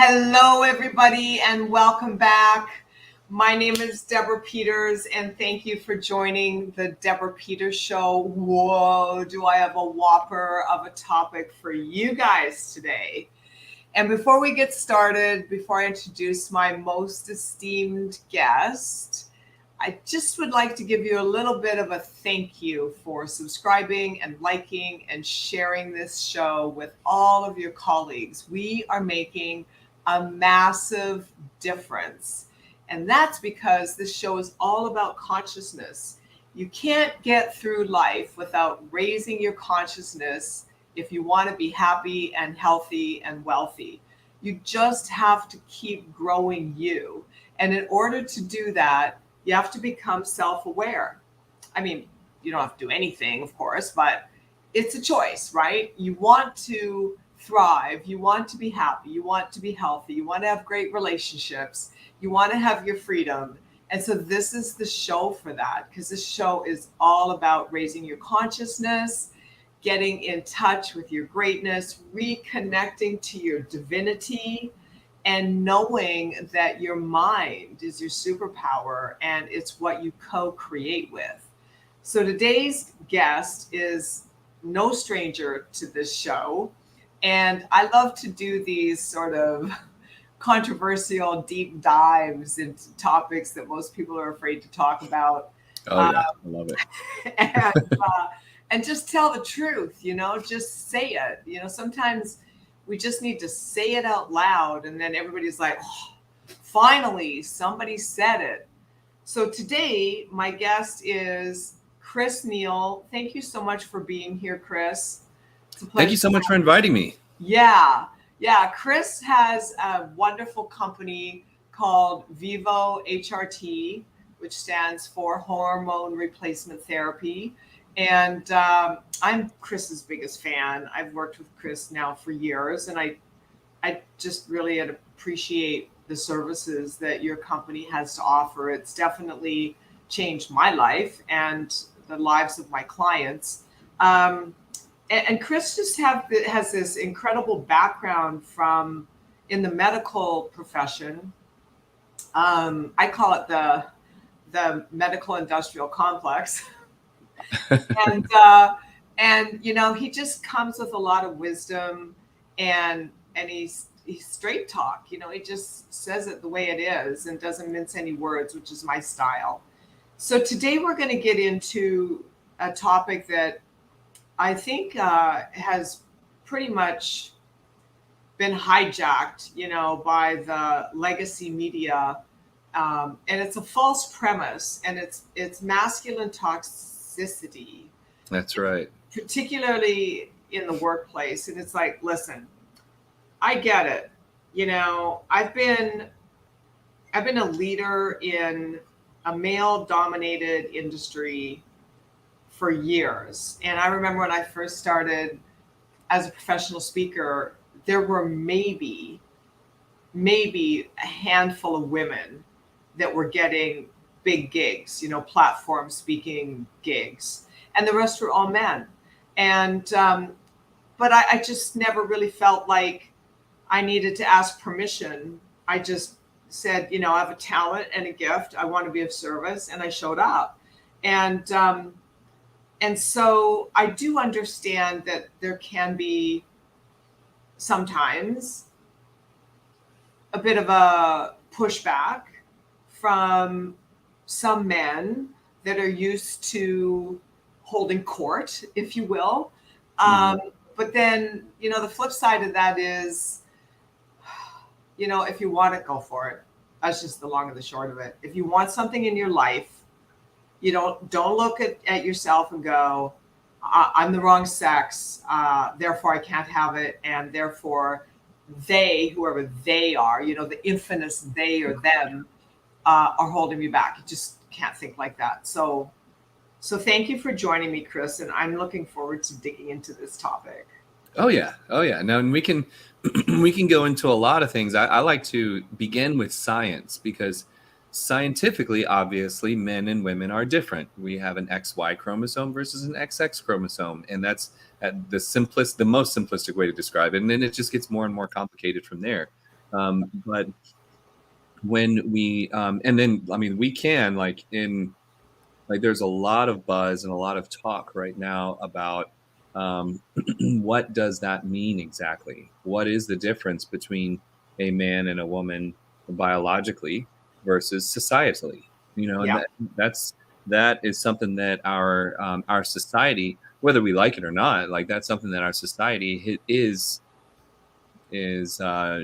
Hello, everybody, and welcome back. My name is Deborah Peters, and thank you for joining the Deborah Peters Show. Whoa, do I have a whopper of a topic for you guys today. And before we get started, before I introduce my most esteemed guest, I just would like to give you a little bit of a thank you for subscribing and liking and sharing this show with all of your colleagues. We are making a massive difference. And that's because this show is all about consciousness. You can't get through life without raising your consciousness if you want to be happy and healthy and wealthy. You just have to keep growing you. And in order to do that, you have to become self-aware. I mean, you don't have to do anything, of course, but it's a choice, right? You want to thrive. You want to be happy. You want to be healthy. You want to have great relationships. You want to have your freedom. And so this is the show for that, because this show is all about raising your consciousness, getting in touch with your greatness, reconnecting to your divinity, and knowing that your mind is your superpower and it's what you co-create with. So today's guest is no stranger to this show. And I love to do these sort of controversial deep dives into topics that most people are afraid to talk about. Oh, yeah. I love it. And just tell the truth, just say it. Sometimes we just need to say it out loud, and then everybody's like, oh, finally, somebody said it. So today, my guest is Chris Neal. Thank you so much for being here, Chris. It's a pleasure. Thank you so much for inviting me. Yeah. Chris has a wonderful company called Vivo HRT, which stands for hormone replacement therapy. And I'm Chris's biggest fan. I've worked with Chris now for years, and I just really appreciate the services that your company has to offer. It's definitely changed my life and the lives of my clients. And Chris just has this incredible background in the medical profession. I call it the medical industrial complex. And he just comes with a lot of wisdom, and he's straight talk. He just says it the way it is and doesn't mince any words, which is my style. So today we're going to get into a topic that I think has pretty much been hijacked, by the legacy media, and it's a false premise, and it's masculine toxicity. That's right. Particularly in the workplace. And it's like, listen, I get it. I've been a leader in a male-dominated industry for years. And I remember when I first started as a professional speaker, there were maybe a handful of women that were getting big gigs, platform speaking gigs, and the rest were all men. And but I just never really felt like I needed to ask permission. I just said, I have a talent and a gift. I want to be of service, and I showed up. And so I do understand that there can be sometimes a bit of a pushback from some men that are used to holding court, if you will. But then, the flip side of that is, if you want it, go for it. That's just the long and the short of it. If you want something in your life, don't look at yourself and go, I'm the wrong sex, therefore I can't have it, and therefore they, whoever they are, the infamous they or them, are holding me back. You just can't think like that. So thank you for joining me, Chris, and I'm looking forward to digging into this topic. Oh yeah. Now, and we can go into a lot of things. I like to begin with science, because scientifically, obviously, men and women are different. We have an XY chromosome versus an XX chromosome, and that's the most simplistic way to describe it. And then it just gets more and more complicated from there. But when we and then I mean we can like there's a lot of buzz and a lot of talk right now about what does that mean exactly? What is the difference between a man and a woman biologically versus societally? You know, and Yeah, that is something that our society, whether we like it or not, like that's something that our society is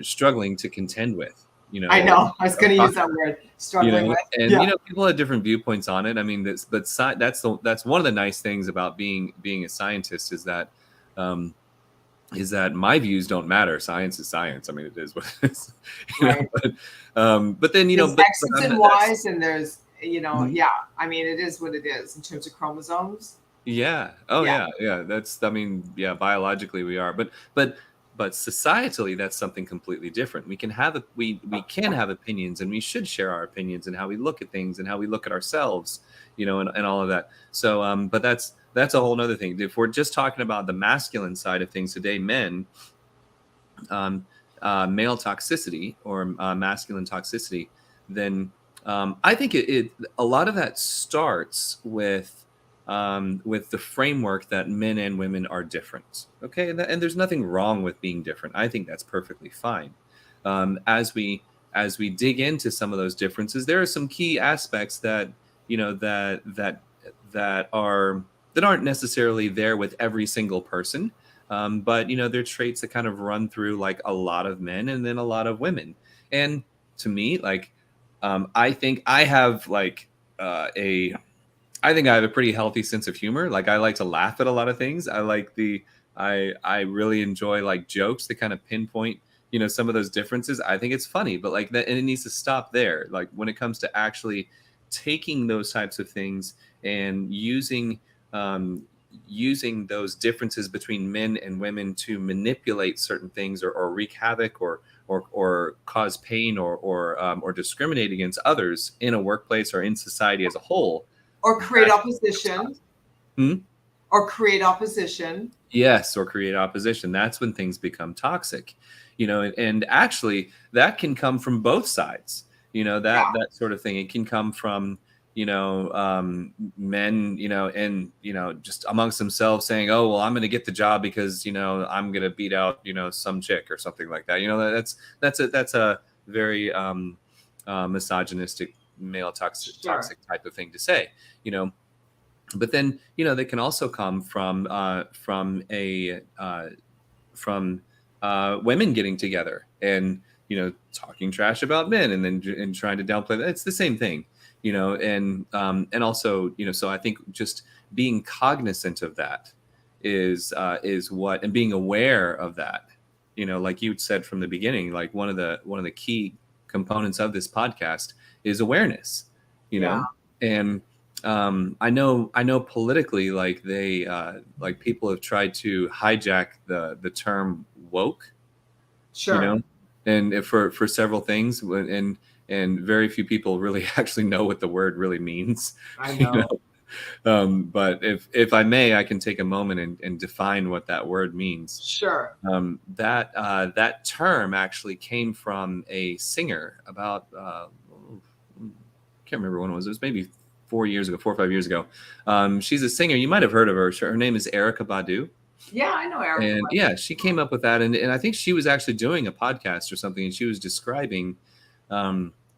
struggling to contend with. You I know, know. I was going to use that word, you struggling know with. and Yeah, people have different viewpoints on it. I mean that's one of the nice things about being a scientist um is that my views don't matter. Science is science. I mean, it is what it is. right. But then There's but X's I'm and not, Y's, and there's, mhm. yeah. I mean, it is what it is in terms of chromosomes. Yeah. Oh, Yeah, yeah. That's, I mean, yeah, biologically we are, but societally that's something completely different. We can have opinions, and we should share our opinions and how we look at things and how we look at ourselves, and all of that. So, but that's a whole nother thing. If we're just talking about the masculine side of things today, men, um, male toxicity or masculine toxicity, then I think a lot of that starts with the framework that men and women are different. Okay, and there's nothing wrong with being different. I think that's perfectly fine. As we dig into some of those differences, there are some key aspects that you know that are that aren't necessarily there with every single person, but they're traits that kind of run through like a lot of men and then a lot of women. And to me, like, I think I have like a I think I have a pretty healthy sense of humor. Like I like to laugh at a lot of things. I really enjoy like jokes that kind of pinpoint, some of those differences. I think it's funny, but like that, and it needs to stop there. Like when it comes to actually taking those types of things and um, using those differences between men and women to manipulate certain things, or wreak havoc, or cause pain, or discriminate against others in a workplace or in society as a whole. or create That's opposition, Hmm? or create opposition. Yes, or create opposition. That's when things become toxic, and actually that can come from both sides. Yeah, That sort of thing. It can come from, men, and just amongst themselves saying, "Oh, well, I'm going to get the job because I'm going to beat out some chick or something like that." That's a very misogynistic, male sure. toxic type of thing to say. You know, but then they can also come from women getting together and talking trash about men, and then and trying to downplay that. It's the same thing, and also so I think just being cognizant of that is what, and being aware of that, like you said from the beginning, like one of the key components of this podcast is awareness, Yeah, and I know politically, like like people have tried to hijack the term woke, you sure. know, and for several things, and very few people really actually know what the word really means, I you know. know. But if I may, I can take a moment and define what that word means. Sure. That term actually came from a singer about can't remember when it was. It was maybe 4 years ago, 4 or 5 years ago. She's a singer. You might have heard of her. Her name is Erica Badu. Yeah, I know Erica. And yeah, she came up with that. And I think she was actually doing a podcast or something, and she was describing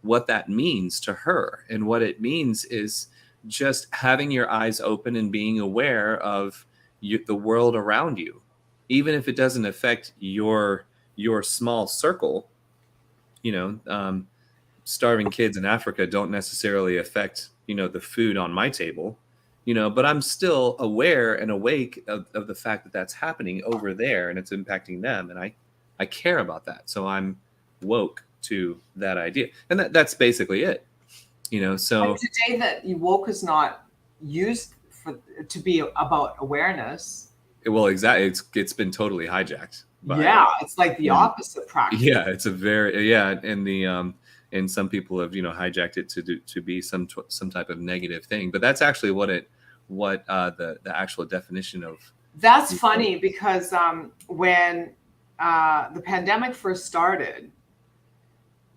what that means to her. And what it means is just having your eyes open and being aware of the world around you, even if it doesn't affect your small circle. You know, starving kids in Africa don't necessarily affect, the food on my table, but I'm still aware and awake of the fact that that's happening over there and it's impacting them. And I care about that. So I'm woke to that idea. And that's basically it, But so today, that woke is not used to be about awareness. well, exactly. It's been totally hijacked by, Yeah, it's like the and opposite practically. yeah, it's a very, yeah. And some people have, hijacked it to be some type of negative thing, but that's actually what the actual definition of, That's you know, funny because when the pandemic first started,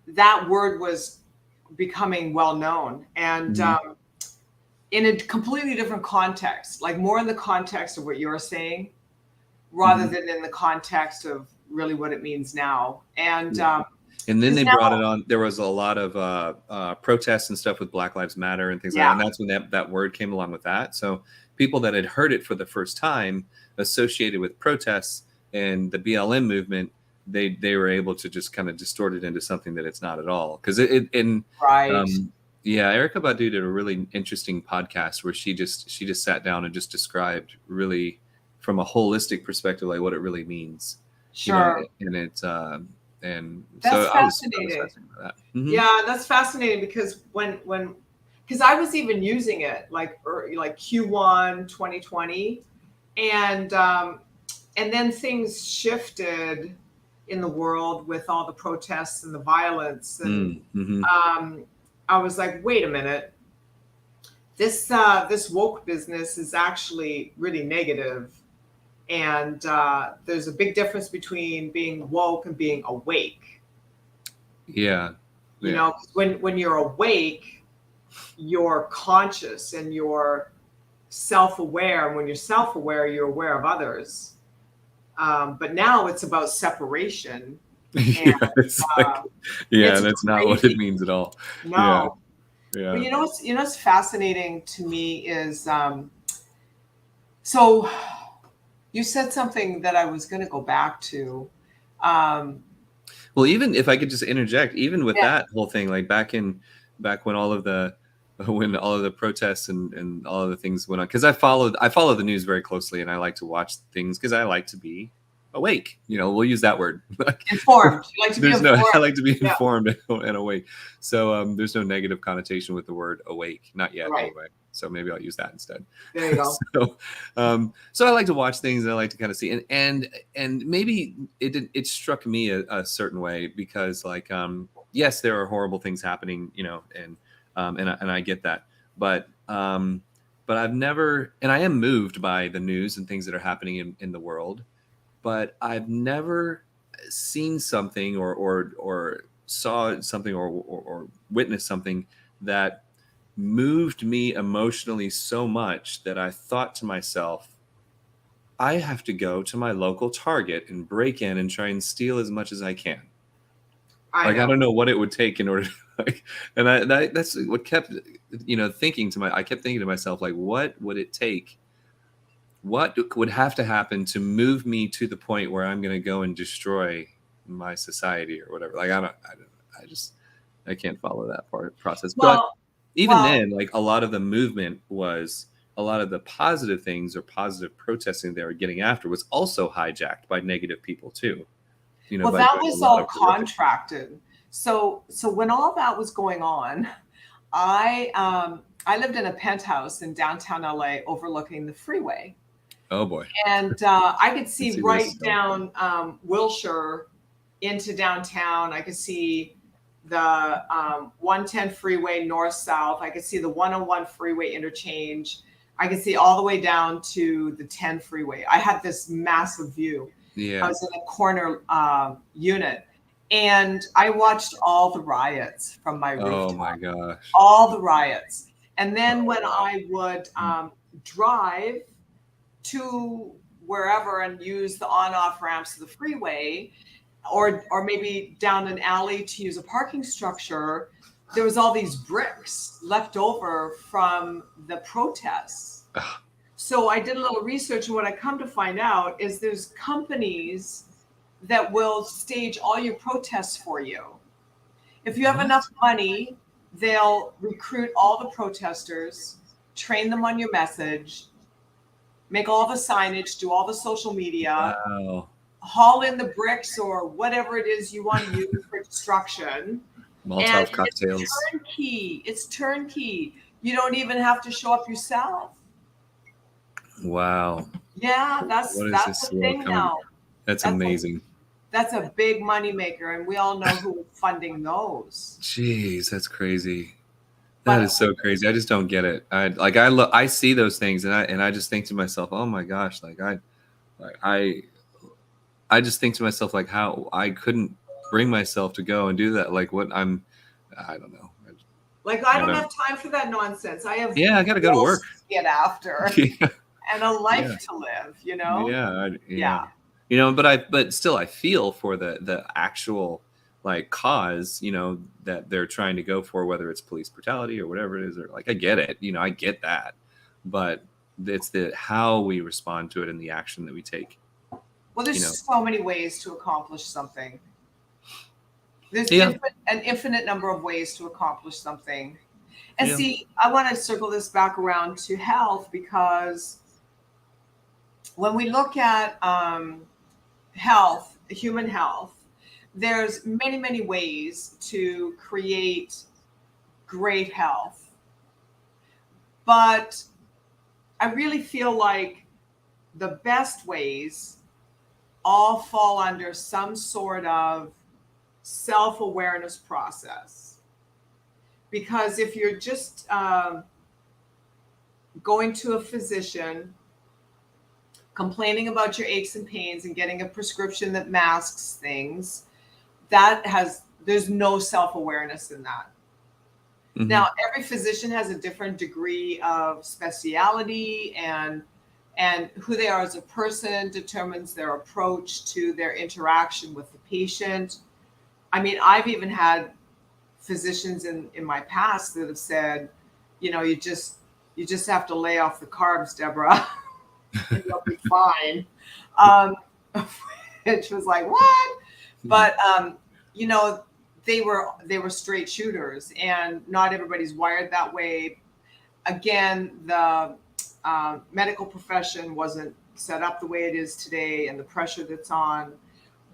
that word was becoming well known, and in a completely different context, like more in the context of what you're saying, rather than in the context of really what it means now. And and then they now, brought it on. There was a lot of protests and stuff with Black Lives Matter and things like that. And that's when that word came along with that. So people that had heard it for the first time associated with protests and the BLM movement, they were able to just kind of distort it into something that it's not at all. Because yeah, Erica Badu did a really interesting podcast where she just sat down and just described really from a holistic perspective, like what it really means. Sure. You know, and it's and that's so fascinating. I was fascinated by that. Yeah, that's fascinating because because I was even using it like Q1 2020, and then things shifted in the world with all the protests and the violence, and I was like, wait a minute, this woke business is actually really negative. And there's a big difference between being woke and being awake. Yeah. You know, when you're awake, you're conscious and you're self-aware. And when you're self-aware, you're aware of others. But now it's about separation. Yeah, it's that's not what it means at all. No. Yeah. But you know what's fascinating to me is so you said something that I was going to go back to. Well, even if I could just interject, even with that whole thing, like back when all of the protests and all of the things went on, because I follow the news very closely, and I like to watch things because I like to be awake. You know, we'll use that word. Informed. You like to be informed. I like to be informed and awake. So there's no negative connotation with the word awake, not yet anyway. So maybe I'll use that instead. There you go. So I like to watch things, and I like to kind of see, and maybe it struck me a certain way because like yes, there are horrible things happening, you know, and I get that, but I've never, and I am moved by the news and things that are happening in the world, but I've never seen something or saw something or witnessed something that moved me emotionally so much that I thought to myself, I have to go to my local Target and break in and try and steal as much as I can. I don't know what it would take in order to, and that's what kept, you know, I kept thinking to myself, like, what would it take? What would have to happen to move me to the point where I'm going to go and destroy my society or whatever? Like, I can't follow that process. But then, like, a lot of the movement was, a lot of the positive things or positive protesting they were getting after was also hijacked by negative people too. You know, that was all contracted. So when all that was going on, I lived in a penthouse in downtown LA overlooking the freeway. Oh boy. And I could see right down Wilshire into downtown. I could see the 110 freeway north-south. I could see the 101 freeway interchange. I could see all the way down to the 10 freeway. I had this massive view. Yeah. I was in a corner unit, and I watched all the riots from my rooftop. Oh my gosh. All the riots. And then when I would drive to wherever and use the on-off ramps of the freeway, or maybe down an alley to use a parking structure, there was all these bricks left over from the protests. So I did a little research, and what I come to find out is there's companies that will stage all your protests for you. If you have enough money, they'll recruit all the protesters, train them on your message, make all the signage, do all the social media, haul in the bricks or whatever it is you want to use for destruction. Molotov cocktails. It's turnkey. You don't even have to show up yourself. Wow. Yeah, that's the thing now. That's amazing. That's a big money maker, and we all know who is funding those. Jeez, that's crazy. That is so crazy. I just don't get it. I see those things, and I just think to myself, oh my gosh, I just think to myself, like, how I couldn't bring myself to go and do that. Like I don't know. Like, I don't have time for that nonsense. I have I got to go to work. to get after Yeah. and a life Yeah. to live, Yeah. You know, but still I feel for the actual like cause, that they're trying to go for, whether it's police brutality or whatever it is, or like, I get it, I get that, but it's the how we respond to it and the action that we take. Well, there's so many ways to accomplish something. There's an infinite number of ways to accomplish something. And see, I want to circle this back around to health, because when we look at health, human health, there's many, many ways to create great health. But I really feel like the best ways all fall under some sort of self-awareness process. Because if you're just going to a physician, complaining about your aches and pains and getting a prescription that masks things, there's no self-awareness in that. Mm-hmm. Now, every physician has a different degree of speciality, and who they are as a person determines their approach to their interaction with the patient. I mean, I've even had physicians in my past that have said, you just have to lay off the carbs, Deborah, and you'll be fine. Which was like, what? But they were straight shooters, and not everybody's wired that way. Again, the medical profession wasn't set up the way it is today, and the pressure that's on.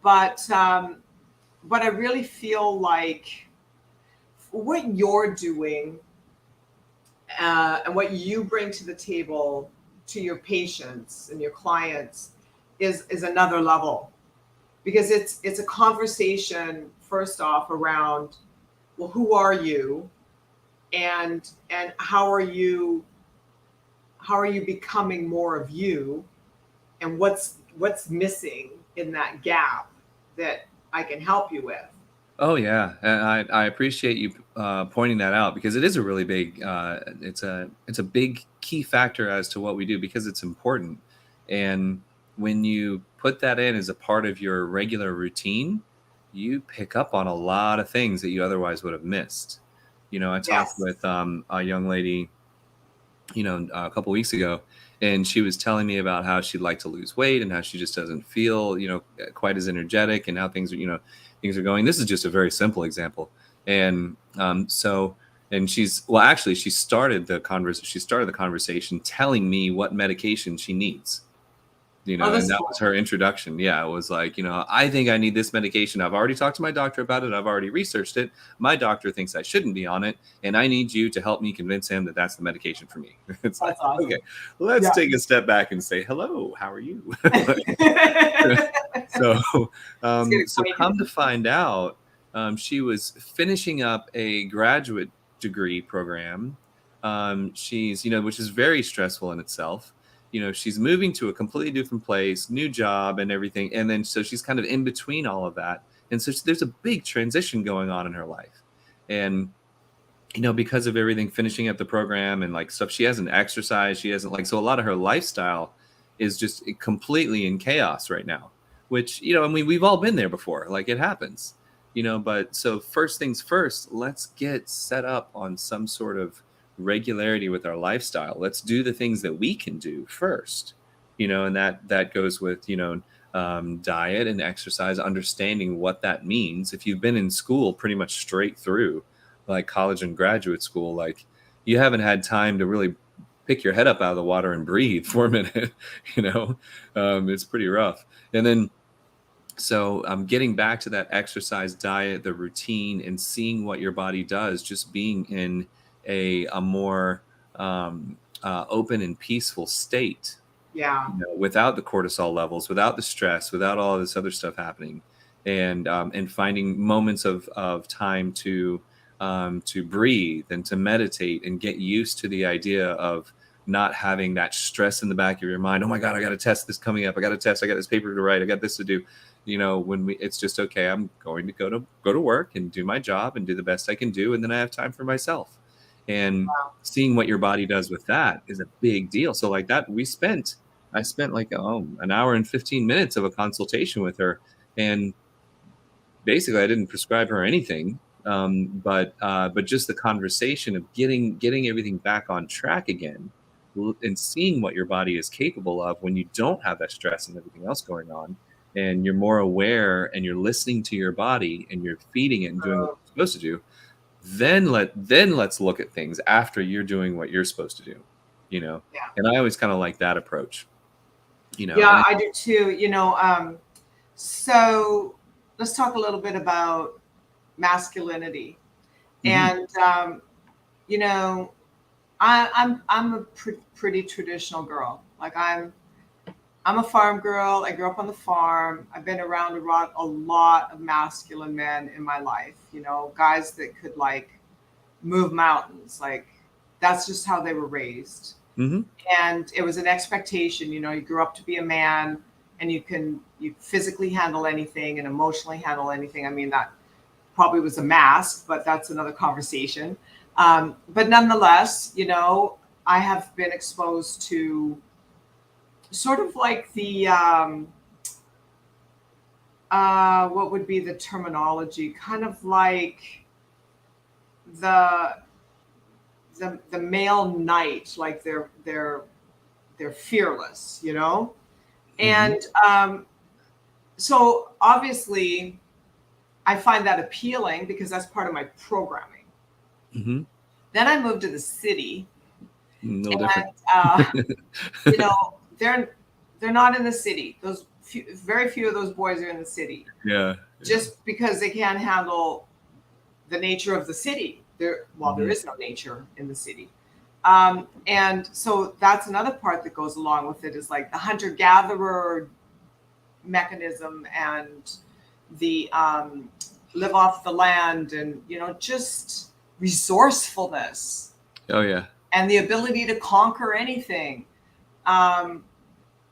But I really feel like what you're doing and what you bring to the table to your patients and your clients is another level, because it's a conversation, first off, around, well, who are you, and how are you becoming more of you, and what's missing in that gap that I can help you with. Oh yeah, and I appreciate you pointing that out, because it is a really big it's a big key factor as to what we do, because it's important. And when you put that in as a part of your regular routine, you pick up on a lot of things that you otherwise would have missed. I talked with a young lady, a couple weeks ago, and she was telling me about how she'd like to lose weight and how she just doesn't feel, quite as energetic, and how things are going. This is just a very simple example. And and she started the conversation telling me what medication she needs. And that was her introduction. Yeah, it was like, I think I need this medication. I've already talked to my doctor about it. I've already researched it. My doctor thinks I shouldn't be on it, and I need you to help me convince him that that's the medication for It's like, awesome. Okay, let's take a step back and say, hello, how are you? So come to find out, she was finishing up a graduate degree program. She's, which is very stressful in itself. She's moving to a completely different place, new job and everything. And then, so she's kind of in between all of that. And so there's a big transition going on in her life. And, because of everything, finishing up the program and like stuff, she hasn't exercised. She hasn't so a lot of her lifestyle is just completely in chaos right now, which, I mean, we've all been there before. Like, it happens, but so first things first, let's get set up on some sort of regularity with our lifestyle. Let's do the things that we can do first, and that goes with, diet and exercise, understanding what that means. If you've been in school pretty much straight through, like college and graduate school, like, you haven't had time to really pick your head up out of the water and breathe for a minute. It's pretty rough. And then, so getting back to that exercise, diet, the routine, and seeing what your body does, just being in a more open and peaceful state. Yeah. Without the cortisol levels, without the stress, without all this other stuff happening, and finding moments of time to breathe and to meditate and get used to the idea of not having that stress in the back of your mind. Oh my God, I got a test this coming up. I got a test. I got this paper to write. I got this to do. It's just, okay, I'm going to go to work and do my job and do the best I can do. And then I have time for myself. And seeing what your body does with that is a big deal. So like that, I spent like an hour and 15 minutes of a consultation with her. And basically I didn't prescribe her anything. But just the conversation of getting everything back on track again, and seeing what your body is capable of when you don't have that stress and everything else going on, and you're more aware and you're listening to your body and you're feeding it and doing what you're supposed to do, then let's look at things after you're doing what you're supposed to do, Yeah. And I always kind of like that approach, Yeah, I do too. So let's talk a little bit about masculinity. And I'm a pretty traditional girl. Like I'm a farm girl. I grew up on the farm. I've been around a lot of masculine men in my life, guys that could like move mountains. Like that's just how they were raised. And it was an expectation, you grew up to be a man and you physically handle anything and emotionally handle anything. I mean, that probably was a mask, but that's another conversation. But nonetheless, I have been exposed to sort of like the, what would be the terminology? Kind of like the male knight, like they're fearless, And so obviously I find that appealing because that's part of my programming. Then I moved to the city. No different. They're not in the city. Very few of those boys are in the city. Yeah. Just because they can't handle the nature of the city. There is no nature in the city. And so that's another part that goes along with it, is like the hunter-gatherer mechanism and the live off the land and, just resourcefulness. Oh, yeah. And the ability to conquer anything,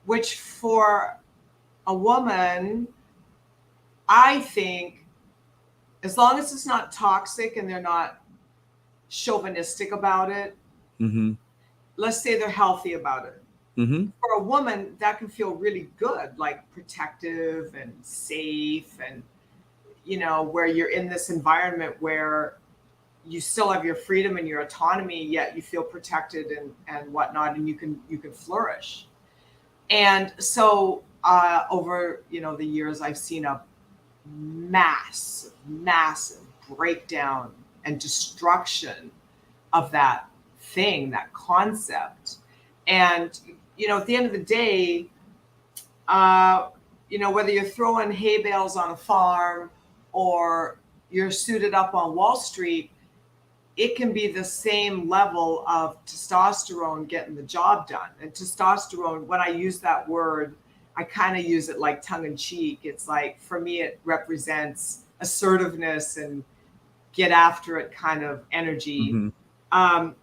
which for a woman, I think, as long as it's not toxic and they're not chauvinistic about it, let's say they're healthy about it. For a woman, that can feel really good, like protective and safe, and where you're in this environment where you still have your freedom and your autonomy, yet you feel protected and whatnot, and you can flourish. And so over the years, I've seen a massive breakdown and destruction of that thing, that concept. And at the end of the day, whether you're throwing hay bales on a farm or you're suited up on Wall Street, it can be the same level of testosterone getting the job done. And testosterone, when I use that word, I kind of use it like tongue in cheek. It's like, for me, it represents assertiveness and get after it kind of energy. And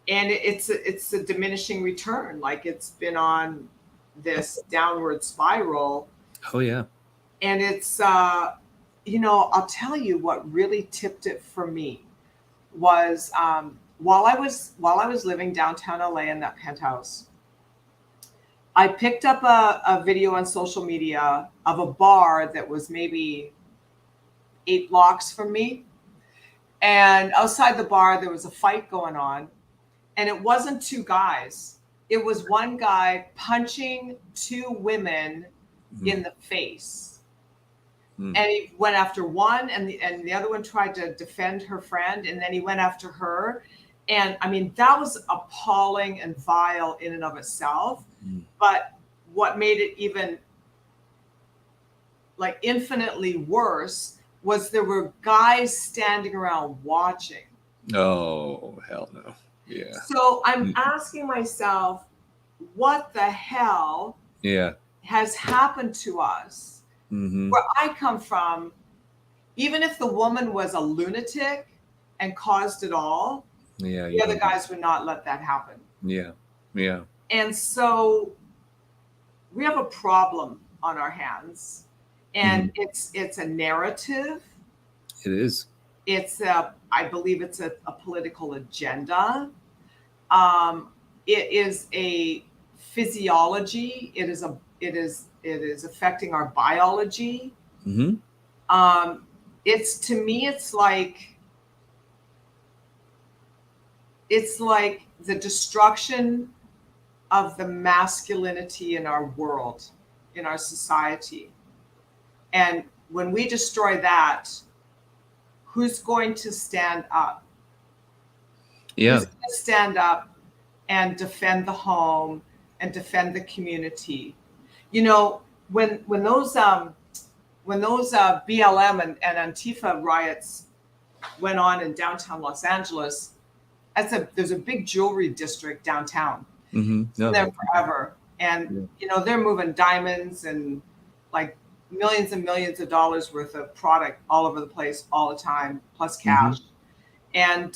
it's a diminishing return. Like it's been on this downward spiral. Oh yeah. And it's, I'll tell you what really tipped it for me was while I was living downtown LA in that penthouse, I picked up a video on social media of a bar that was maybe 8 blocks from me. And outside the bar, there was a fight going on. And it wasn't 2 guys. It was one guy punching 2 women in the face. And he went after one, and the other one tried to defend her friend, and then he went after her. And I mean, that was appalling and vile in and of itself. But what made it even like infinitely worse was there were guys standing around watching. Oh, hell no. Yeah. So I'm asking myself, what the hell has happened to us? Where I come from, even if the woman was a lunatic and caused it all, the other guys would not let that happen. Yeah. Yeah. And so we have a problem on our hands, and Mhm. it's a narrative. It is. I believe it's a political agenda. Um, it is a physiology. It is affecting our biology. Hmm. It's to me, it's like the destruction of the masculinity in our world, in our society. And when we destroy that, who's going to stand up? Yeah. Who's going to stand up and defend the home and defend the community? You know, when those BLM and Antifa riots went on in downtown Los Angeles, there's a big jewelry district downtown. Hmm. It's been No, there that, forever, and yeah. they're moving diamonds and like millions and millions of dollars worth of product all over the place all the time, plus Hmm. cash. And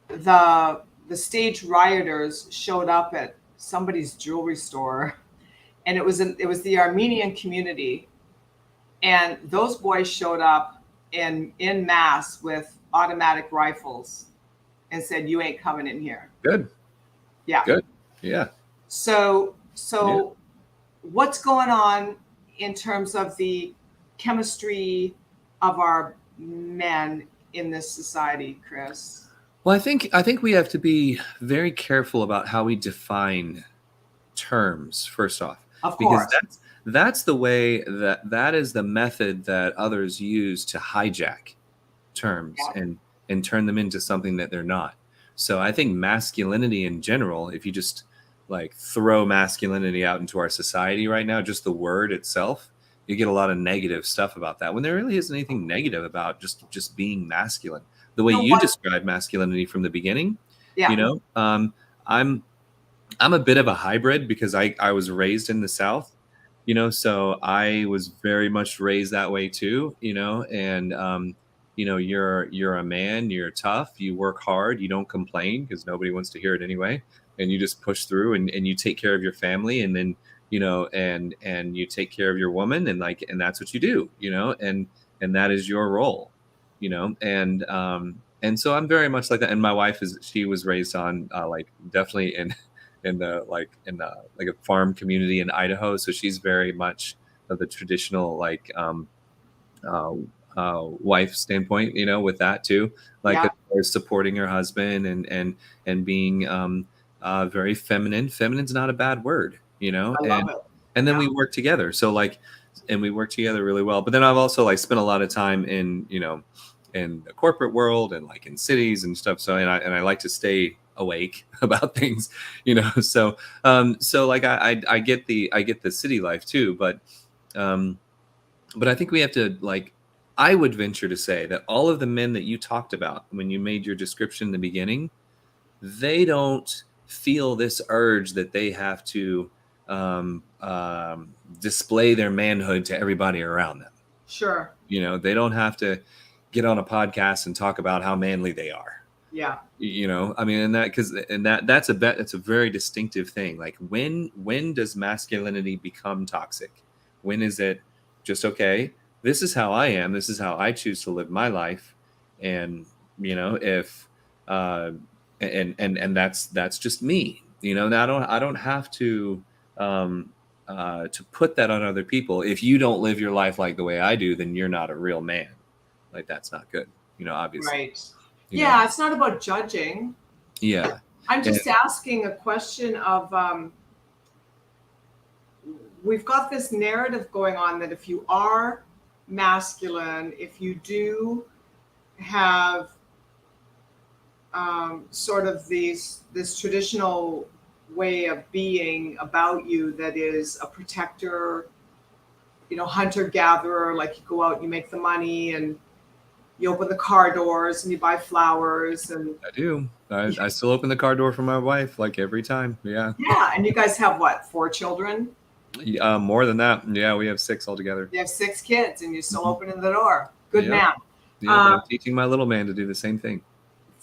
the stage rioters showed up at somebody's jewelry store, and it was the Armenian community, and those boys showed up in mass with automatic rifles and said, "You ain't coming in here." Good. Yeah. Good. Yeah. So Yeah. so what's going on in terms of the chemistry of our men in this society, Chris? Well, I think we have to be very careful about how we define terms first off, Of because course. that's the way that is the method that others use to hijack terms Yeah. and turn them into something that they're not. So I think masculinity in general, if you just like throw masculinity out into our society right now, just the word itself, you get a lot of negative stuff about that when there really isn't anything negative about just being masculine. The way You know you what? described masculinity from the beginning, you Yeah. know, I'm I'm a bit of a hybrid because I was raised in the South, so I was very much raised that way too, and you're a man, you're tough, you work hard, you don't complain because nobody wants to hear it anyway, and you just push through and you take care of your family, and then and you take care of your woman, and that's what you do, and that is your role, and so I'm very much like that, and my wife she was raised on like definitely in like a farm community in Idaho. So she's very much of the traditional uh, wife standpoint, with that too, like as Yeah. far as supporting her husband and being very feminine. Feminine's not a bad word, I love it. and then Yeah. we work together. So and we work together really well. But then I've also like spent a lot of time in the corporate world and like in cities and stuff. So and I like to stay awake about things, so like I get the city life too, um but I think we have to like I would venture to say that all of the men that you talked about when you made your description in the beginning, they don't feel this urge that they have to display their manhood to everybody around them. Sure. They don't have to get on a podcast and talk about how manly they are. Yeah. I mean, and that because and that's a very distinctive thing. Like when does masculinity become toxic? When is it just okay? This is how I am. This is how I choose to live my life, and if uh, and that's just me. Now I don't have to put that on other people. If you don't live your life like the way I do, then you're not a real man. Like that's not good. Obviously. Right. You know. Yeah, it's not about judging. Yeah. I'm And just asking a question of we've got this narrative going on that if you are masculine, if you do have sort of this traditional way of being about you that is a protector, hunter gatherer, like you go out and you make the money and you open the car doors and you buy flowers and I do. I still open the car door for my wife like every time. Yeah. yeah, and you guys have what, 4 children? More than that. Yeah, we have 6 altogether. You have 6 kids and you're still Mhm. opening the door. Good Yep. man. Yep. And Um, I'm teaching my little man to do the same thing.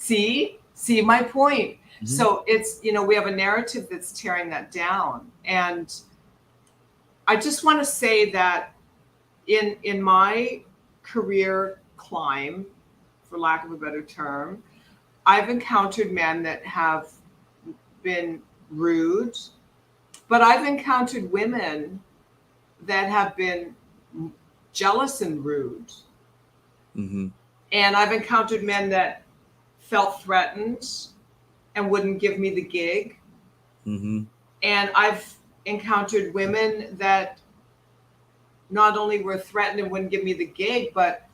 see, See my point? Mhm. So it's, we have a narrative that's tearing that down. And I just want to say that in my career climb, for lack of a better term, I've encountered men that have been rude, but I've encountered women that have been jealous and rude. Mm-hmm. And I've encountered men that felt threatened and wouldn't give me the gig. Mm-hmm. And I've encountered women that not only were threatened and wouldn't give me the gig, but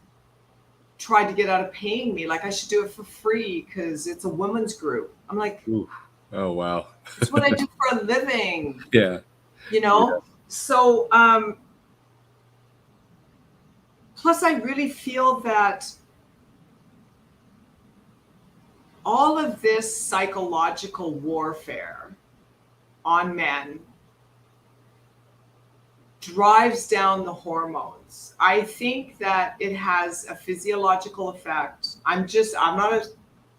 tried to get out of paying me. Like I should do it for free because it's a women's group. I'm like, Ooh. Oh, wow. it's what I do for a living. Yeah. Yeah. So, plus I really feel that all of this psychological warfare on men drives down the hormones. I think that it has a physiological effect. I'm not a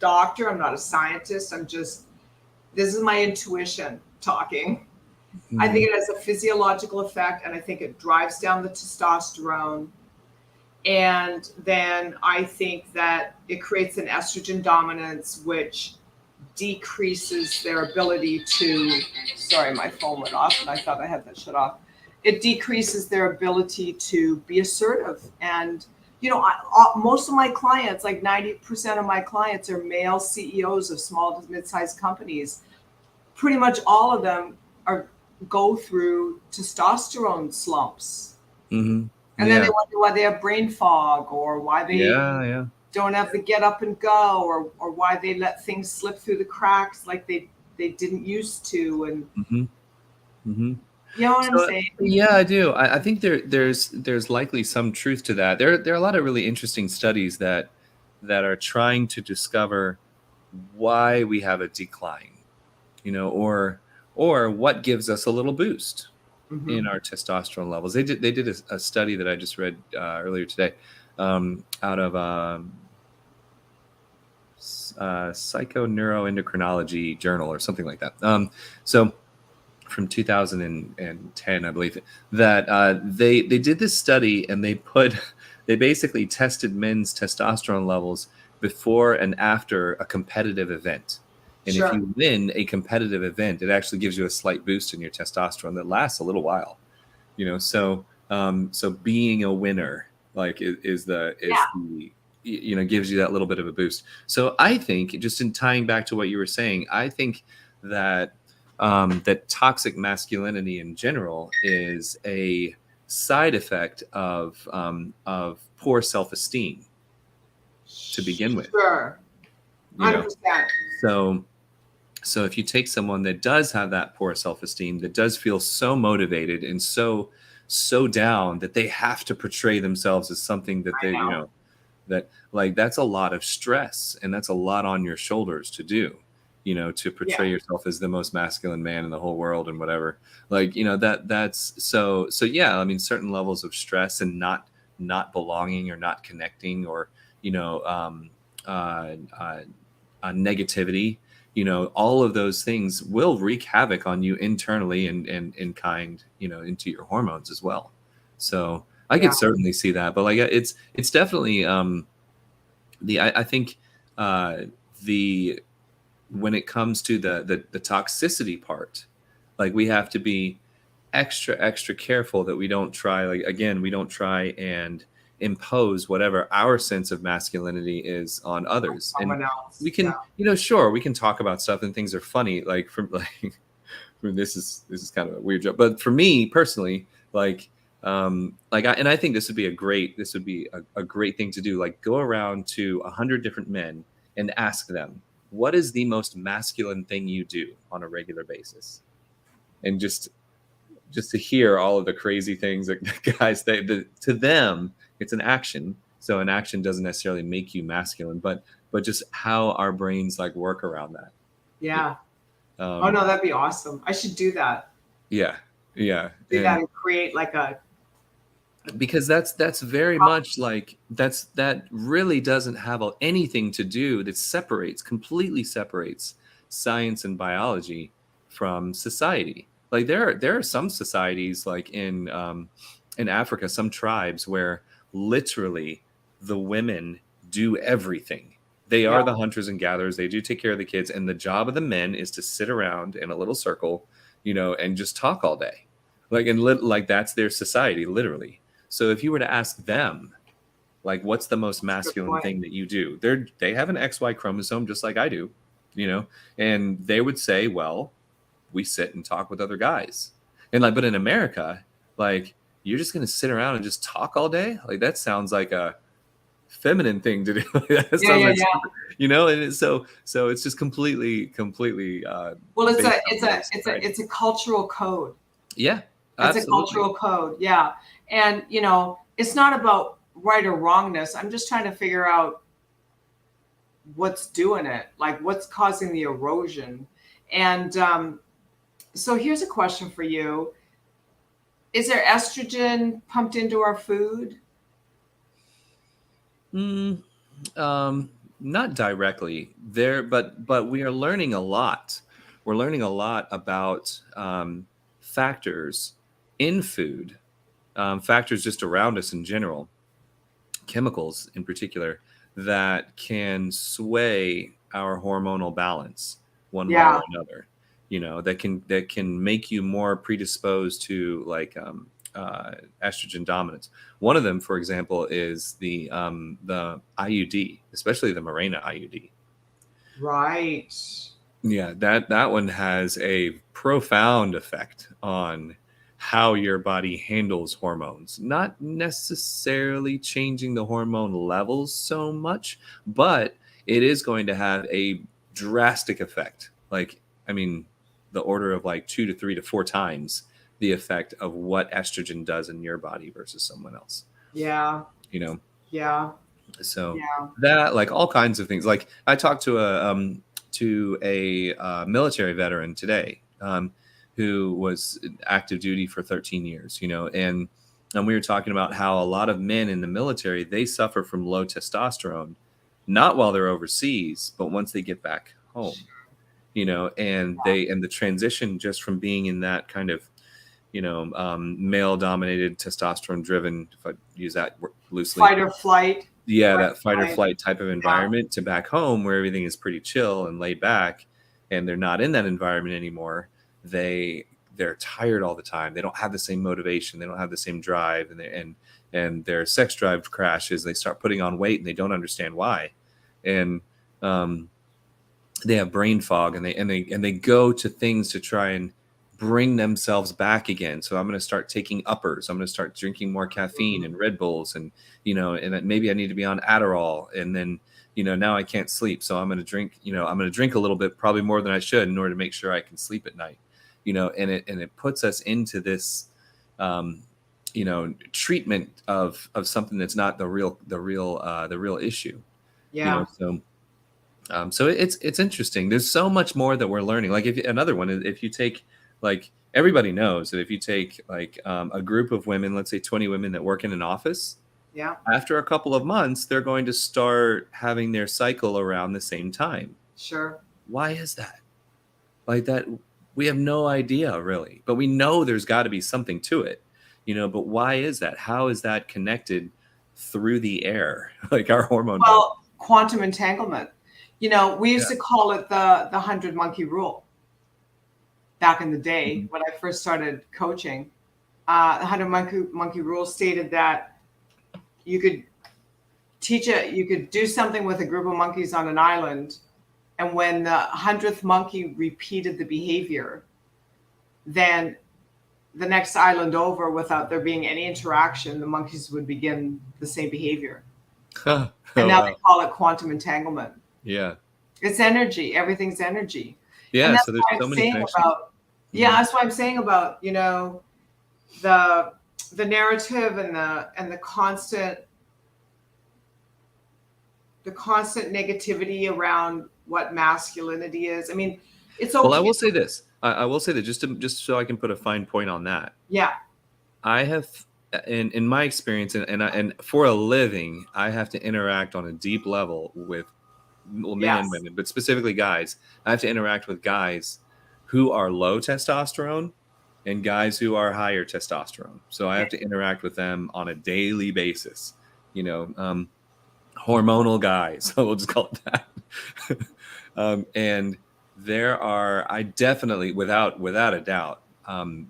doctor, I'm not a scientist, this is my intuition talking. Mm-hmm. I think it has a physiological effect, and I think it drives down the testosterone. And then I think that it creates an estrogen dominance, which decreases their ability to, sorry, my phone went off and I thought I had that shut off. It decreases their ability to be assertive. And, most of my clients, like 90% of my clients, are male CEOs of small to mid-sized companies. Pretty much all of them go through testosterone slumps. Mm-hmm. And then they wonder why they have brain fog, or why they don't have the get up and go, or why they let things slip through the cracks like they didn't used to. And Mm-hmm. Mm-hmm. you know what I'm saying? Yeah, I do. I think there's likely some truth to that. There are a lot of really interesting studies that are trying to discover why we have a decline, or what gives us a little boost in our testosterone levels. They did a study that I just read earlier today, out of Psychoneuroendocrinology Journal or something like that. So from 2010, I believe, that they did this study, and they basically tested men's testosterone levels before and after a competitive event. And if you win a competitive event, it actually gives you a slight boost in your testosterone that lasts a little while. So being a winner, like, gives you that little bit of a boost. So I think, just in tying back to what you were saying, I think that that toxic masculinity in general is a side effect of poor self-esteem to begin with. Sure. 100%. So if you take someone that does have that poor self-esteem, that does feel so motivated and so down that they have to portray themselves as something that they, that's a lot of stress, and that's a lot on your shoulders to do, to portray yourself as the most masculine man in the whole world and whatever. That's so yeah. I mean, certain levels of stress and not belonging or not connecting, or negativity, all of those things will wreak havoc on you internally and in kind, into your hormones as well. So I could certainly see that, but it's definitely I think when it comes to the toxicity part, we have to be extra careful that we don't try, we don't try and impose whatever our sense of masculinity is on others. And we can, sure, we can talk about stuff and things are funny, from this is kind of a weird joke, but for me personally, I think this would be a great thing to do. Go around to 100 different men and ask them, what is the most masculine thing you do on a regular basis? And just to hear all of the crazy things that guys say, to them, it's an action. So an action doesn't necessarily make you masculine, but just how our brains work around that. Yeah. Oh no, that'd be awesome. I should do that. Yeah. Do that and create a because that's very much like that really doesn't have anything to do, that completely separates science and biology from society. Like there are some societies, like in Africa, some tribes where literally the women do everything. They Yeah. are the hunters and gatherers. They do take care of the kids, and the job of the men is to sit around in a little circle, and just talk all day. Like like that's their society, literally. So if you were to ask them, like, what's the most That's a good masculine point. thing that you do? They have an XY chromosome just like I do, and they would say, well, we sit and talk with other guys. And like, but in America, like, you're just gonna sit around and just talk all day? Like, that sounds like a feminine thing to do. That Yeah, sounds yeah, like, yeah. and so it's just completely Well, it's based a off it's of a their it's a society. it's a cultural code. Yeah, It's a absolutely. cultural code. Yeah. And it's not about right or wrongness. I'm just trying to figure out what's doing it, like what's causing the erosion. And so here's a question for you. Is there estrogen pumped into our food? Mm, um, Not directly there, but we are learning a lot. We're learning a lot about factors in food, factors just around us in general, chemicals in particular, that can sway our hormonal balance one way or Yeah. another. That can make you more predisposed to, like, estrogen dominance. One of them, for example, is the IUD, especially the Mirena IUD. Right. Yeah, that one has a profound effect on how your body handles hormones. Not necessarily changing the hormone levels so much, but it is going to have a drastic effect. Like, I mean, the order of like 2 to 3 to 4 times the effect of what estrogen does in your body versus someone else. Yeah. You know, Yeah. so Yeah. that, like, all kinds of things. Like, I talked to a military veteran today, who was active duty for 13 years, and we were talking about how a lot of men in the military, they suffer from low testosterone, not while they're overseas, but once they get back home, and the transition just from being in that kind of male dominated, testosterone driven, if I use that loosely, Fight or flight. yeah, Right. that fight or Right. flight type of Yeah. environment, to back home where everything is pretty chill and laid back, and they're not in that environment anymore. They're tired all the time. They don't have the same motivation. They don't have the same drive, and their sex drive crashes. They start putting on weight, and they don't understand why, and um, they have brain fog, and they go to things to try and bring themselves back again. So I'm going to start taking uppers. I'm going to start drinking more caffeine Mhm. and Red Bulls, and that maybe I need to be on Adderall, and then now I can't sleep, so I'm going to drink a little bit, probably more than I should, in order to make sure I can sleep at night. And it puts us into this treatment of something that's not the real issue. Yeah. So it's interesting. There's so much more that we're learning. Like, another one is, if you take, like, everybody knows that if you take, like, a group of women, let's say 20 women that work in an office, Yeah. after a couple of months, they're going to start having their cycle around the same time. Sure. Why is that? Like, that, we have no idea really, but we know there's got to be something to it, but why is that? How is that connected through the air? Like, our hormone balance. Well, quantum entanglement. We used Yeah. to call it the 100 monkey rule back in the day Mhm. when I first started coaching. The 100 monkey rule stated that you could you could do something with a group of monkeys on an island, and when the 100th monkey repeated the behavior, then the next island over, without there being any interaction, the monkeys would begin the same behavior. Oh, And now they wow. call it quantum entanglement. Yeah. It's energy. Everything's energy. And Yeah. that's So there's why I'm so many saying connections. about, yeah, Mhm. that's why I'm saying about, the the narrative and the constant negativity around what masculinity is. I mean, it's Well, I okay. will say this. I will say that, just so I can put a fine point on that. Yeah. I have in my experience, and for a living, I have to interact on a deep level with, well, men and Yes. women, but specifically guys. I have to interact with guys who are low testosterone and guys who are higher testosterone. So I have to interact with them on a daily basis. Hormonal guys. We'll just call it that. And I definitely, without a doubt,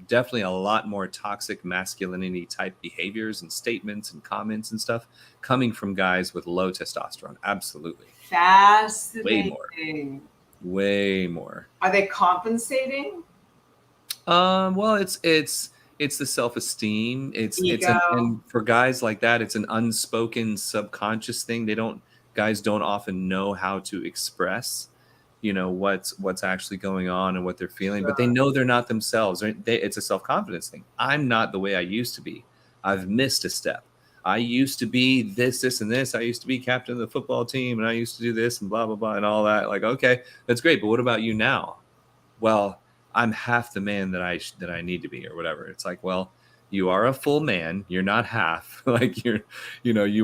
definitely a lot more toxic masculinity type behaviors and statements and comments and stuff coming from guys with low testosterone. Absolutely. Fascinating. Way more. Are they compensating? Well, it's the self-esteem. And for guys like that, it's an unspoken subconscious thing. Guys don't often know how to express, what's actually going on and what they're feeling, but they know they're not themselves. It's a self-confidence thing. I'm not the way I used to be. I've missed a step. I used to be this, and this. I used to be captain of the football team, and I used to do this and blah, blah, blah, and all that. Like, okay, that's great. But what about you now? Well, I'm half the man that I need to be, or whatever. It's like, well, you are a full man. You're not half. Like you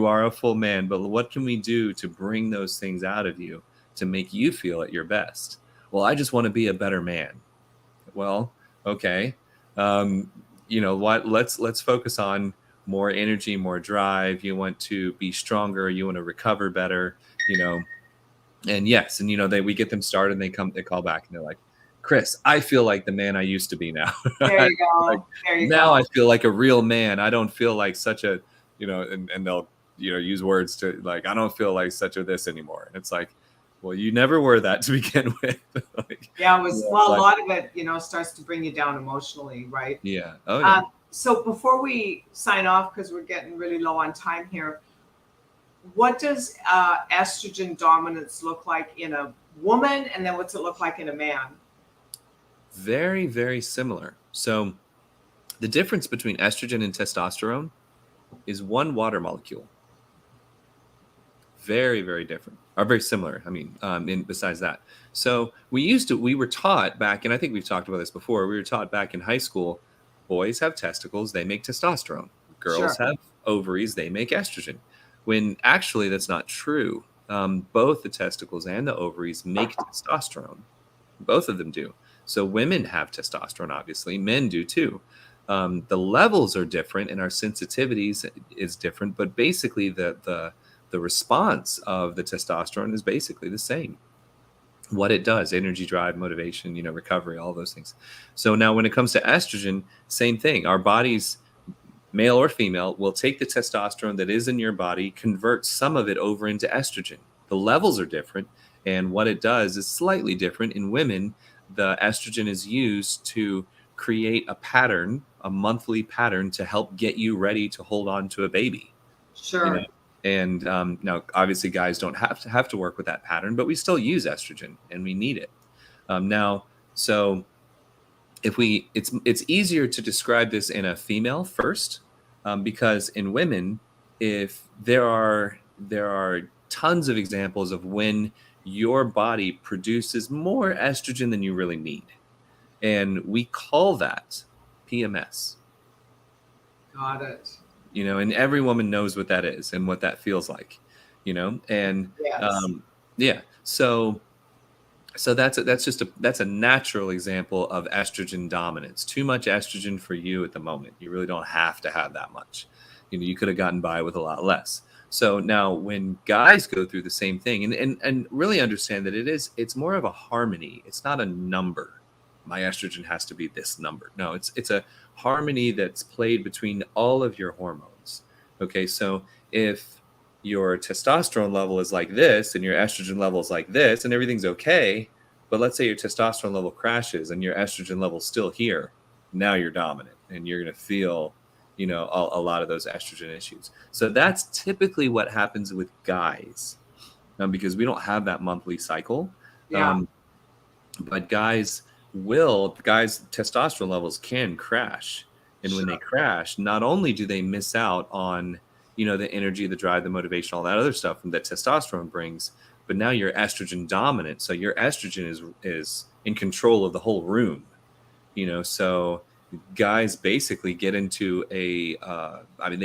are a full man. But what can we do to bring those things out of you to make you feel at your best? Well, I just want to be a better man. Well, okay. What? Let's focus on more energy, more drive. You want to be stronger. You want to recover better. And yes, and we get them started, and they call back, and they're like, Chris, I feel like the man I used to be now. There you go. Like, there you now go. I feel like a real man. I don't feel like such a, and they'll, use words to like, I don't feel like such a this anymore. And it's like, well, you never were that to begin with. Yeah, it was, well, a lot of it, starts to bring you down emotionally, right? Yeah. Oh, yeah. So before we sign off, because we're getting really low on time here, what does estrogen dominance look like in a woman, and then what's it look like in a man? Very, very similar. So the difference between estrogen and testosterone is one water molecule. Very, very different, or very similar. I mean, besides that. So we were taught back, and I think we've talked about this before, we were taught back in high school, boys have testicles, they make testosterone. Girls have ovaries, they make estrogen. When actually that's not true. Both the testicles and the ovaries make testosterone. Both of them do. So women have testosterone, obviously. Men do too. The levels are different, and our sensitivities is different. But basically, the response of the testosterone is basically the same. What it does: energy, drive, motivation, recovery, all those things. So now, when it comes to estrogen, same thing. Our bodies, male or female, will take the testosterone that is in your body, convert some of it over into estrogen. The levels are different, and what it does is slightly different. In women, the estrogen is used to create a pattern, a monthly pattern, to help get you ready to hold on to a baby. Sure. And now, obviously, guys don't have to work with that pattern, but we still use estrogen, and we need it. So it's easier to describe this in a female first, because in women, if there are tons of examples of when your body produces more estrogen than you really need. And we call that PMS. Got it. And every woman knows what that is and what that feels like, and yes. Yeah. So that's a natural example of estrogen dominance. Too much estrogen for you at the moment. You really don't have to have that much. You could have gotten by with a lot less. So now when guys go through the same thing, and really understand that it's more of a harmony. It's not a number. My estrogen has to be this number. No, it's a harmony that's played between all of your hormones. Okay, so if your testosterone level is like this and your estrogen level is like this and everything's okay, but let's say your testosterone level crashes and your estrogen level's still here, now you're dominant and you're going to feel a lot of those estrogen issues. So that's typically what happens with guys, because we don't have that monthly cycle. But guys' testosterone levels can crash. And when they crash, not only do they miss out on, the energy, the drive, the motivation, all that other stuff that testosterone brings, but now you're estrogen dominant. So your estrogen is in control of the whole room, so guys basically get into they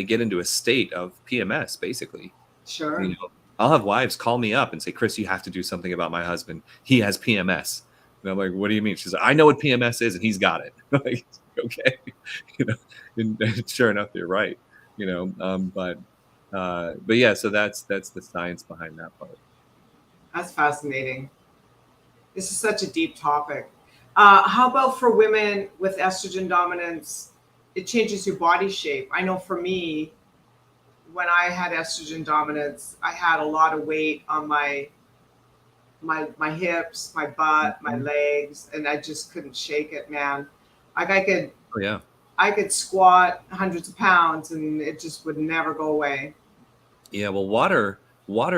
get into a state of PMS basically. Sure. You know, I'll have wives call me up and say, Chris, you have to do something about my husband. He has PMS. And I'm like, what do you mean? She's like, I know what PMS is and he's got it. Like, okay. You know, and sure enough, you're right. You know, but yeah, so that's the science behind that part. That's fascinating. This is such a deep topic. How about for women with estrogen dominance? It changes your body shape. I know for me, when I had estrogen dominance, I had a lot of weight on my hips, my butt, my Mhm. legs, and I just couldn't shake it, man. Like I could Oh yeah. I could squat hundreds of pounds and it just would never go away. Yeah, well, water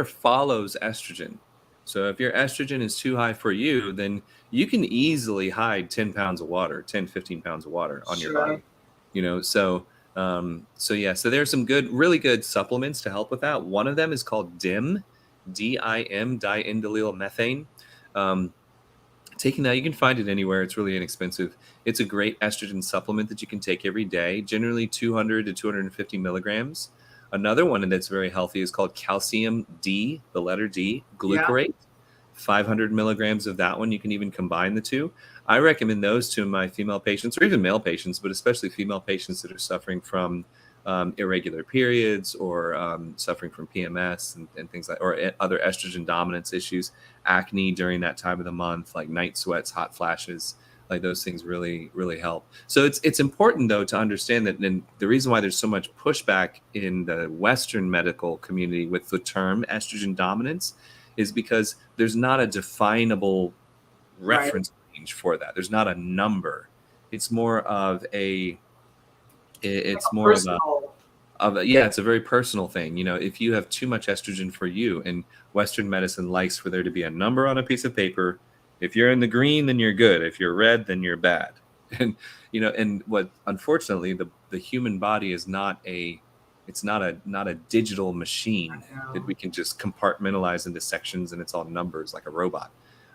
follows estrogen. So if your estrogen is too high for you, then you can easily hide 10 pounds of water, 10, 15 pounds of water on your Sure. body. You know, so yeah, so there's some really good supplements to help with that. One of them is called DIM, DIM, diindolyl methane. Um, Taking that, you can find it anywhere. It's really inexpensive. It's a great estrogen supplement that you can take every day, generally 200 to 250 milligrams. Another one that's very healthy is called calcium D, the letter D, Yeah. glucarate. 500 milligrams of that one. You can even combine the two. I recommend those to my female patients or even male patients, but especially female patients that are suffering from irregular periods or suffering from PMS and things like, or other estrogen dominance issues, acne during that time of the month, like night sweats, hot flashes, like those things really help. So it's important though to understand that, and the reason why there's so much pushback in the Western medical community with the term estrogen dominance is because there's not a definable Right. reference range for that. There's not a number. It's more of a Like it's a more personal. of a yeah, it's a very personal thing. You know, if you have too much estrogen for you, and Western medicine likes for there to be a number on a piece of paper. If you're in the green, then you're good. If you're red, then you're bad. And you know, and what unfortunately the human body is not a it's not a digital machine I that know. we can just compartmentalize into sections and it's all numbers like a robot.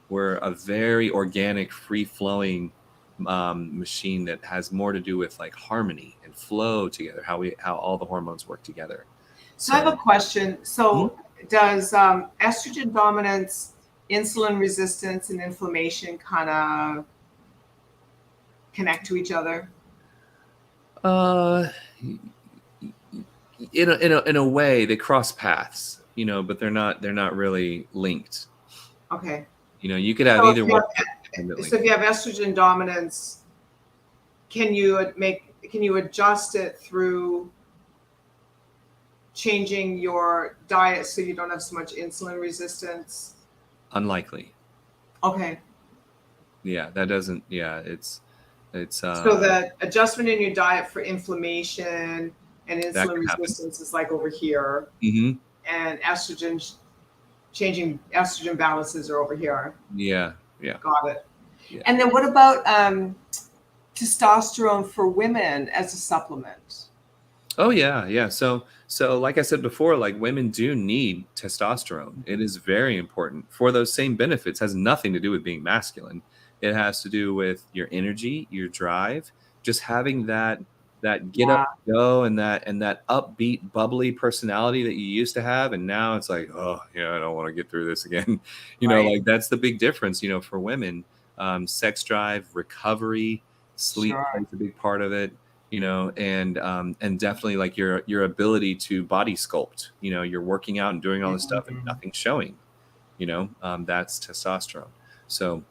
We're a very organic, free flowing machine that has more to do with like harmony and flow together, how all the hormones work together. So I have a So question. mhm. So does estrogen dominance, insulin resistance, and inflammation kind of connect to each other? uh, in a way, they cross paths, you know, but they're not really linked. Okay. You know, you could have So if either you one have, independently. so if you have estrogen dominance, can you adjust it through changing your diet so you don't have so much insulin resistance? Unlikely. Okay. Yeah, that doesn't. Yeah, it's So the adjustment in your diet for inflammation and that insulin can happen. resistance is like over here, Hmm. and changing estrogen balances are over here. Yeah, yeah, Got it. yeah. And then what about testosterone for women as a supplement? Oh yeah, yeah. So like I said before, like women do need testosterone. It is very important for those same benefits. Has nothing to do with being masculine. It has to do with your energy, your drive, just having that get up Yeah, go and that upbeat, bubbly personality that you used to have, and now it's like, oh yeah, I don't want to get through this again. You know, right. like that's the big difference. You know, for women, sex drive, recovery, sleep Sure. plays a big part of it, you know, and definitely like your ability to body sculpt. You know, you're working out and doing all this stuff and Mhm. nothing's showing. You know, that's testosterone. So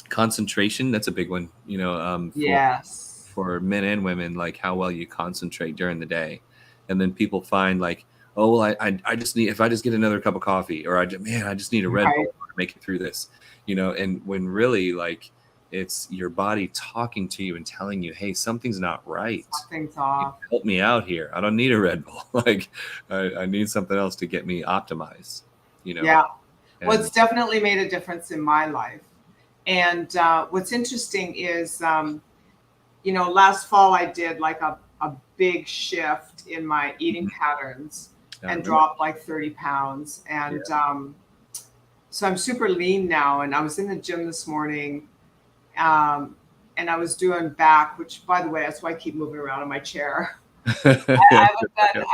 concentration, that's a big one. You know, Yes. for men and women, like how well you concentrate during the day, and then people find like, oh well, I just need if I just get another cup of coffee, or I just need a Red Right. Bull to make it through this. You know, and when really like it's your body talking to you and telling you, hey, something's not right. Something's off. Help me out here. I don't need a Red Bull. Like I need something else to get me optimized, you know? Yeah. Well, And it's definitely made a difference in my life. And what's interesting is, last fall I did like a big shift in my eating mhm, patterns I and remember. dropped like 30 pounds. Yeah. And so I'm super lean now. And I was in the gym this morning. Um, and I was doing back, which by the way, that's why I keep moving around in my chair. Yeah, I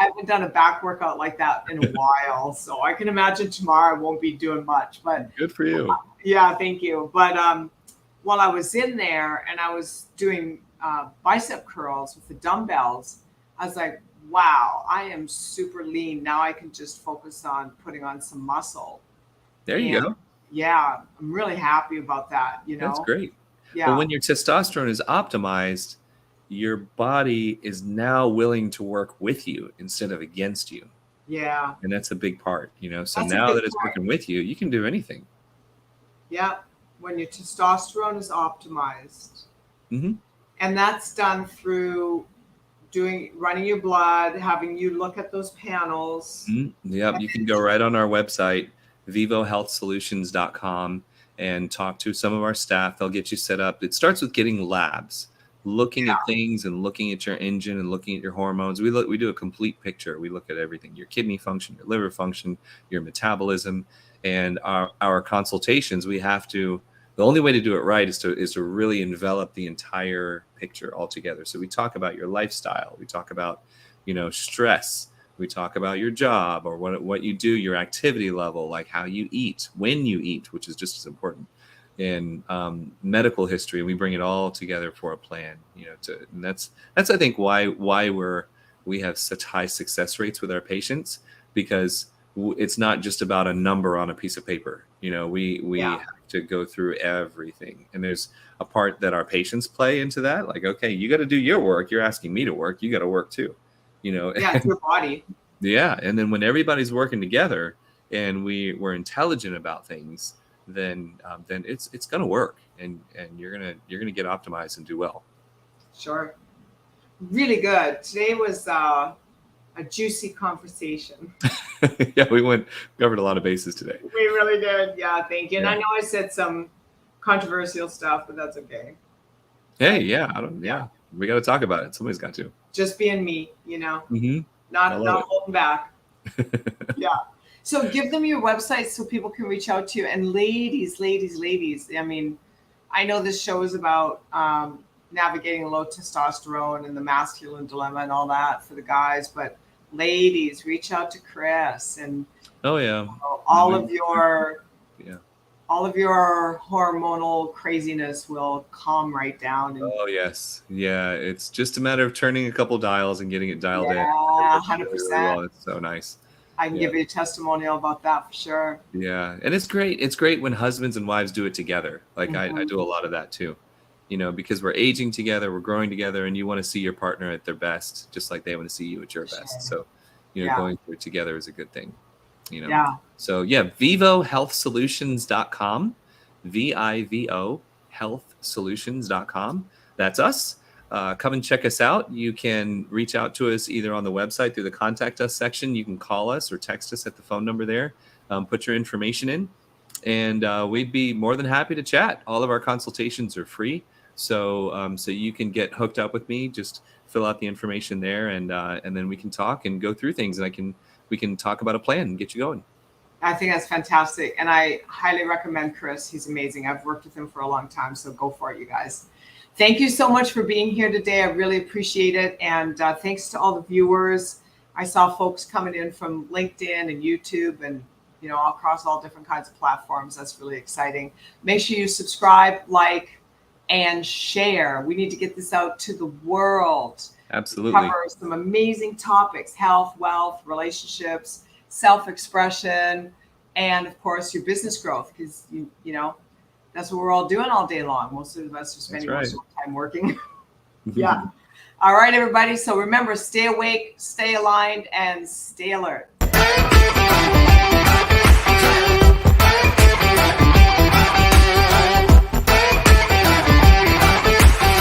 haven't done a back workout like that in a while, so I can imagine tomorrow I won't be doing much. But good for you. yeah, thank you. But while I was in there and I was doing bicep curls with the dumbbells, I was like, wow, I am super lean. Now I can just focus on putting on some muscle. There you go. Yeah, I'm really happy about that, That's great. Yeah. Well, when your testosterone is optimized, your body is now willing to work with you instead of against you. Yeah. And that's a big part, So That's a now big that it's part. working with you, you can do anything. Yeah. When your testosterone is optimized. Mm-hmm. And that's done through running your blood, having you look at those panels. Mm-hmm. Yep. You can go right on our website, vivohealthsolutions.com, and talk to some of our staff. They'll get you set up. It starts with getting labs, looking at things and looking at your engine and looking at your hormones. We do a complete picture. We look at everything: your kidney function, your liver function, your metabolism, and our consultations. The only way to do it right is to really envelop the entire picture altogether. So we talk about your lifestyle. We talk about, stress. We talk about your job or what you do, your activity level, like how you eat, when you eat, which is just as important, and medical history. We bring it all together for a plan, and that's I think why we have such high success rates with our patients, because it's not just about a number on a piece of paper. We have to go through everything, and there's a part that our patients play into that. Like, okay, you got to do your work. You're asking me to work. You got to work too. Yeah, it's your body. Yeah, and then when everybody's working together and we're intelligent about things, then it's gonna work, and you're gonna get optimized and do well. Sure. Really good. Today was a juicy conversation. Yeah, covered a lot of bases today. We really did. Yeah, thank you. And Yeah. I know I said some controversial stuff, but that's okay. Hey, yeah, we got to talk about it. Somebody's got to. Just being me, Mm-hmm. not holding back. Yeah. So give them your website so people can reach out to you. And ladies, I mean, I know this show is about navigating low testosterone and the masculine dilemma and all that for the guys, but ladies, reach out to Chris and all of your hormonal craziness will calm right down. Oh yes, yeah. It's just a matter of turning a couple dials and getting it dialed in. 100%. It's so nice. I can give you a testimonial about that for sure. Yeah, and it's great. It's great when husbands and wives do it together. Like I do a lot of that too. Because we're aging together, we're growing together, and you want to see your partner at their best, just like they want to see you at your best. So, going through it together is a good thing. Yeah. So vivohealthsolutions.com, VIVO healthsolutions.com. That's us. Come and check us out. You can reach out to us either on the website through the contact us section. You can call us or text us at the phone number there. Put your information in, and we'd be more than happy to chat. All of our consultations are free. So you can get hooked up with me. Just fill out the information there, and then we can talk and go through things, and we can talk about a plan and get you going. I think that's fantastic, and I highly recommend Chris. He's amazing. I've worked with him for a long time, so go for it, you guys. Thank you so much for being here today. I really appreciate it, and thanks to all the viewers. I saw folks coming in from LinkedIn and YouTube, and across all different kinds of platforms. That's really exciting. Make sure you subscribe, like, and share. We need to get this out to the world. Absolutely. Cover some amazing topics: health, wealth, relationships, self-expression, and of course your business growth, because that's what we're all doing all day long. Most of us are spending most of our time working. Yeah. All right, everybody. So remember, stay awake, stay aligned, and stay alert.